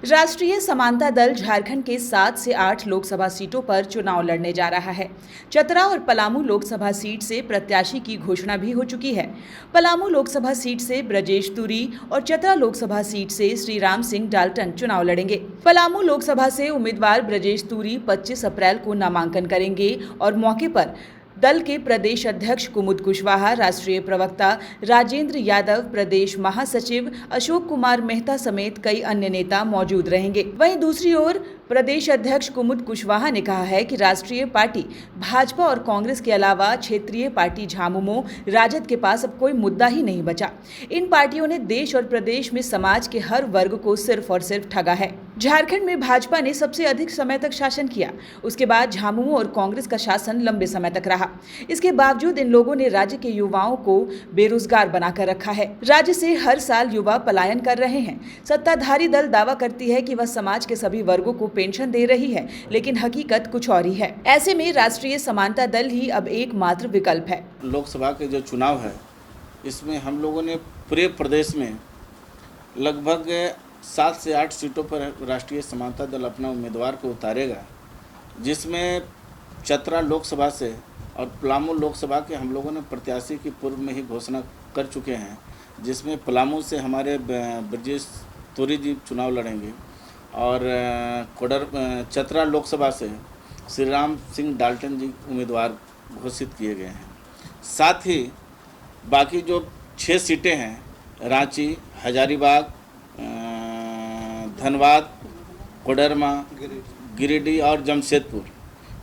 राष्ट्रीय समानता दल झारखंड के 7 से 8 लोकसभा सीटों पर चुनाव लड़ने जा रहा है। चतरा और पलामू लोकसभा सीट से प्रत्याशी की घोषणा भी हो चुकी है। पलामू लोकसभा सीट से ब्रजेश तुरी और चतरा लोकसभा सीट से श्री राम सिंह डाल्टन चुनाव लड़ेंगे। पलामू लोकसभा से उम्मीदवार ब्रजेश तुरी 25 अप्रैल को नामांकन करेंगे और मौके पर दल के प्रदेश अध्यक्ष कुमुद कुशवाहा, राष्ट्रीय प्रवक्ता राजेंद्र यादव, प्रदेश महासचिव अशोक कुमार मेहता समेत कई अन्य नेता मौजूद रहेंगे। वहीं दूसरी ओर प्रदेश अध्यक्ष कुमुद कुशवाहा ने कहा है कि राष्ट्रीय पार्टी भाजपा और कांग्रेस के अलावा क्षेत्रीय पार्टी झामुमो, राजद के पास अब कोई मुद्दा ही नहीं बचा। इन पार्टियों ने देश और प्रदेश में समाज के हर वर्ग को सिर्फ और सिर्फ ठगा है। झारखंड में भाजपा ने सबसे अधिक समय तक शासन किया, उसके बाद झामुमो और कांग्रेस का शासन लंबे समय तक रहा। इसके बावजूद इन लोगों ने राज्य के युवाओं को बेरोजगार बनाकर रखा है। राज्य से हर साल युवा पलायन कर रहे हैं। सत्ताधारी दल दावा करती है कि वह समाज के सभी वर्गों को पेंशन दे रही है, लेकिन हकीकत कुछ और ही है। ऐसे में राष्ट्रीय समानता दल ही अब एकमात्र विकल्प है। लोकसभा के जो चुनाव है, इसमें हम लोगों ने पूरे प्रदेश में लगभग 7 से 8 सीटों पर राष्ट्रीय समानता दल अपना उम्मीदवार को उतारेगा, जिसमें चतरा लोकसभा से और पलामू लोकसभा के हम लोगों ने प्रत्याशी की पूर्व में ही घोषणा कर चुके हैं, जिसमें पलामू से हमारे ब्रजेश तुरी जी चुनाव लड़ेंगे और चतरा लोकसभा से श्री राम सिंह डाल्टन जी उम्मीदवार घोषित किए गए हैं। साथ ही बाकी जो 6 सीटें हैं, रांची, हजारीबाग, धनबाद, कोडरमा, गिरिडीह और जमशेदपुर,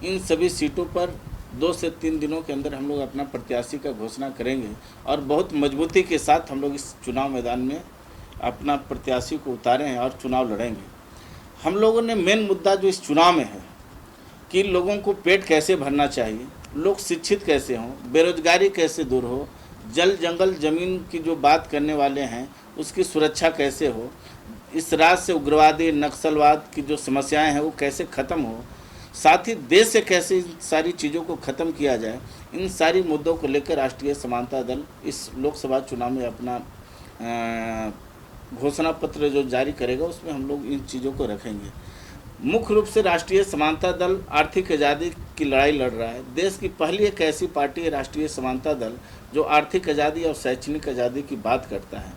इन सभी सीटों पर 2 से 3 दिनों के अंदर हम लोग अपना प्रत्याशी का घोषणा करेंगे और बहुत मजबूती के साथ हम लोग इस चुनाव मैदान में अपना प्रत्याशी को उतारे हैं और चुनाव लड़ेंगे। हम लोगों ने मेन मुद्दा जो इस चुनाव में है कि लोगों को पेट कैसे भरना चाहिए, लोग शिक्षित कैसे हों, बेरोजगारी कैसे दूर हो, जल जंगल ज़मीन की जो बात करने वाले हैं उसकी सुरक्षा कैसे हो, इस राज्य से उग्रवादी नक्सलवाद की जो समस्याएं हैं वो कैसे ख़त्म हो, साथ ही देश से कैसे इन सारी चीज़ों को ख़त्म किया जाए, इन सारी मुद्दों को लेकर राष्ट्रीय समानता दल इस लोकसभा चुनाव में अपना घोषणा पत्र जो जारी करेगा उसमें हम लोग इन चीज़ों को रखेंगे। मुख्य रूप से राष्ट्रीय समानता दल आर्थिक आज़ादी की लड़ाई लड़ रहा है। देश की पहली एक ऐसी पार्टी है राष्ट्रीय समानता दल जो आर्थिक आज़ादी और शैक्षणिक आज़ादी की बात करता है।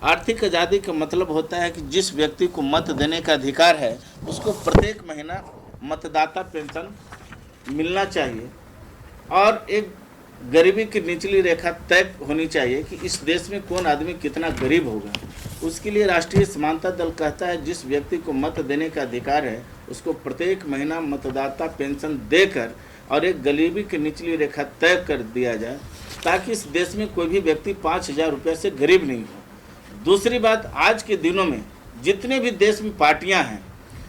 आर्थिक आज़ादी का मतलब होता है कि जिस व्यक्ति को मत देने का अधिकार है उसको प्रत्येक महीना मतदाता पेंशन मिलना चाहिए और एक गरीबी की निचली रेखा तय होनी चाहिए कि इस देश में कौन आदमी कितना गरीब होगा। उसके लिए राष्ट्रीय समानता दल कहता है जिस व्यक्ति को मत देने का अधिकार है उसको प्रत्येक महीना मतदाता पेंशन देकर और एक गरीबी की निचली रेखा तय कर दिया जाए ताकि इस देश में कोई भी व्यक्ति 5,000 रुपये से गरीब नहीं हो। दूसरी बात, आज के दिनों में जितने भी देश में पार्टियां हैं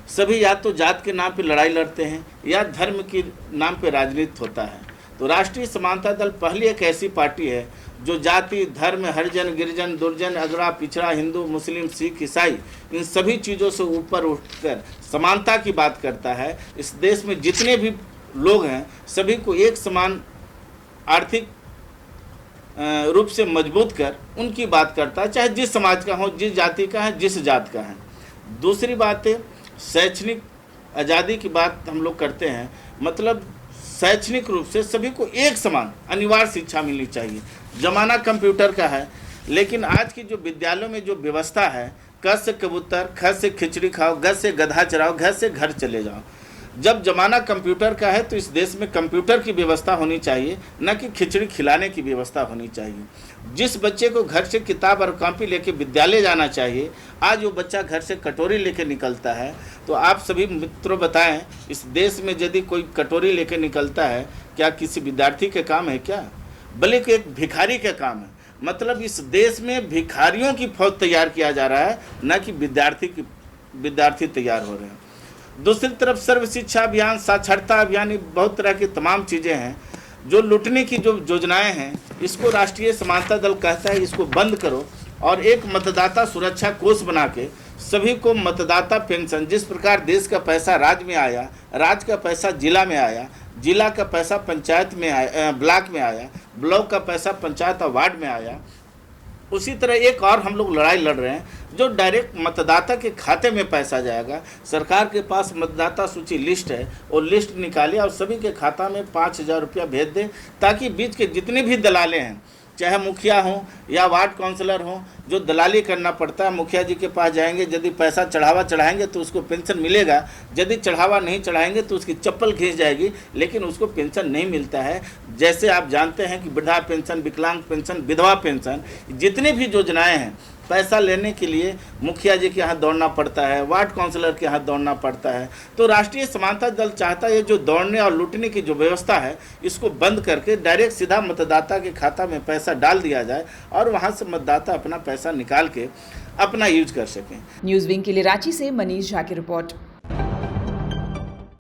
सभी या तो जात के नाम पे लड़ाई लड़ते हैं या धर्म के नाम पे राजनीति होता है। तो राष्ट्रीय समानता दल पहली एक ऐसी पार्टी है जो जाति, धर्म, हरिजन, गिरिजन, दुर्जन, अगड़ा, पिछड़ा, हिंदू, मुस्लिम, सिख, ईसाई, इन सभी चीज़ों से ऊपर उठकर समानता की बात करता है। इस देश में जितने भी लोग हैं सभी को एक समान आर्थिक रूप से मजबूत कर उनकी बात करता है, चाहे जिस समाज का हो, जिस जाति का है, जिस जात का है। दूसरी बात है शैक्षणिक आज़ादी की बात हम लोग करते हैं, मतलब शैक्षणिक रूप से सभी को एक समान अनिवार्य शिक्षा मिलनी चाहिए। जमाना कंप्यूटर का है, लेकिन आज की जो विद्यालयों में जो व्यवस्था है, क से कबूतर, ख से खिचड़ी खाओ, ग से गधा चराओ, घ से घर चले जाओ। जब जमाना कंप्यूटर का है तो इस देश में कंप्यूटर की व्यवस्था होनी चाहिए, न कि खिचड़ी खिलाने की व्यवस्था होनी चाहिए। जिस बच्चे को घर से किताब और कॉपी लेके विद्यालय जाना चाहिए, आज वो बच्चा घर से कटोरी लेके निकलता है। तो आप सभी मित्रों बताएं, इस देश में यदि कोई कटोरी लेके निकलता है, क्या किसी विद्यार्थी के काम है क्या? बल्कि एक भिखारी का काम है। मतलब इस देश में भिखारियों की फौज तैयार किया जा रहा है, न कि विद्यार्थी तैयार हो रहे हैं। दूसरी तरफ सर्व शिक्षा अभियान, साक्षरता अभियान, ये बहुत तरह की तमाम चीज़ें हैं जो लूटने की जो योजनाएं हैं, इसको राष्ट्रीय समानता दल कहता है इसको बंद करो और एक मतदाता सुरक्षा कोष बना के सभी को मतदाता पेंशन, जिस प्रकार देश का पैसा राज्य में आया, राज्य का पैसा जिला में आया, जिला का पैसा पंचायत में आया, ब्लॉक में आया, ब्लॉक का पैसा पंचायत और वार्ड में आया, उसी तरह एक और हम लोग लड़ाई लड़ रहे हैं जो डायरेक्ट मतदाता के खाते में पैसा जाएगा। सरकार के पास मतदाता सूची लिस्ट है, वो लिस्ट निकाले और सभी के खाता में 5,000 रुपया भेज दें, ताकि बीच के जितने भी दलाले हैं, चाहे मुखिया हों या वार्ड काउंसलर हों, जो दलाली करना पड़ता है, मुखिया जी के पास जाएंगे, यदि पैसा चढ़ावा चढ़ाएंगे तो उसको पेंशन मिलेगा, यदि चढ़ावा नहीं चढ़ाएंगे तो उसकी चप्पल खींच जाएगी, लेकिन उसको पेंशन नहीं मिलता है। जैसे आप जानते हैं कि वृद्धा पेंशन, विकलांग पेंशन, विधवा पेंशन, जितनी भी योजनाएं हैं, पैसा लेने के लिए मुखिया जी के यहाँ दौड़ना पड़ता है, वार्ड काउंसलर के यहाँ दौड़ना पड़ता है। तो राष्ट्रीय समानता दल चाहता है जो दौड़ने और लूटने की जो व्यवस्था है, इसको बंद करके डायरेक्ट सीधा मतदाता के खाता में पैसा डाल दिया जाए और वहाँ से मतदाता अपना पैसा निकाल के अपना यूज कर सकें। न्यूज विंग के लिए रांची से मनीष झा की रिपोर्ट।